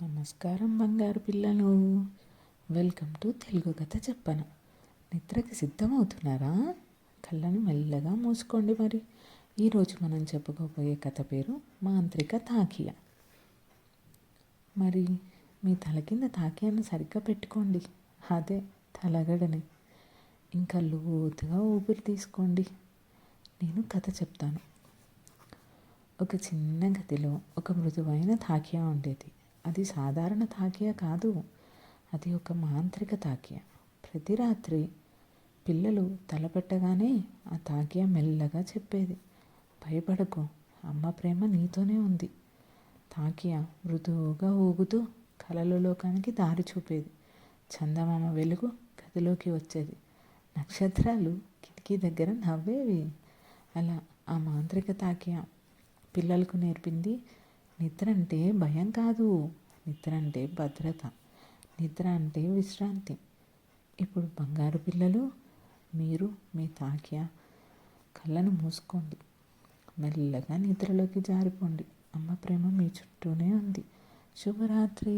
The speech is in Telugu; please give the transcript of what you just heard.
నమస్కారం బంగారు పిల్లలు. వెల్కమ్ టు తెలుగు కథ చెప్పను. నిద్రకి సిద్ధమవుతున్నారా? కళ్ళను మెల్లగా మూసుకోండి. మరి ఈరోజు మనం చెప్పుకోబోయే కథ పేరు మాంత్రిక తాకియా. మరి మీ తల కింద తాకియాను సరిగ్గా పెట్టుకోండి. అదే తలగడని. ఇంకా లోతుగా ఊపిరి తీసుకోండి. నేను కథ చెప్తాను. ఒక చిన్న గదిలో ఒక మృదువైన తాకియా ఉండేది. అది సాధారణ తాకియా కాదు, అది ఒక మాంత్రిక తాకియా. ప్రతి రాత్రి పిల్లలు తలపెట్టగానే ఆ తాకియా మెల్లగా చెప్పేది, భయపడకు, అమ్మ ప్రేమ నీతోనే ఉంది. తాకియా మృదువుగా ఊగుతూ కలల లోకానికి దారి చూపేది. చందమామ వెలుగు గదిలోకి వచ్చేది. నక్షత్రాలు కిటికీ దగ్గర నవ్వేవి. అలా ఆ మాంత్రిక తాకియా పిల్లలకు నేర్పింది, నిద్ర అంటే భయం కాదు, నిద్ర అంటే భద్రత, నిద్ర అంటే విశ్రాంతి. ఇప్పుడు బంగారు పిల్లలు, మీరు మీ తాకియా కళ్ళను మూసుకోండి. మెల్లగా నిద్రలోకి జారిపోండి. అమ్మ ప్రేమ మీ చుట్టూనే ఉంది. శుభరాత్రి.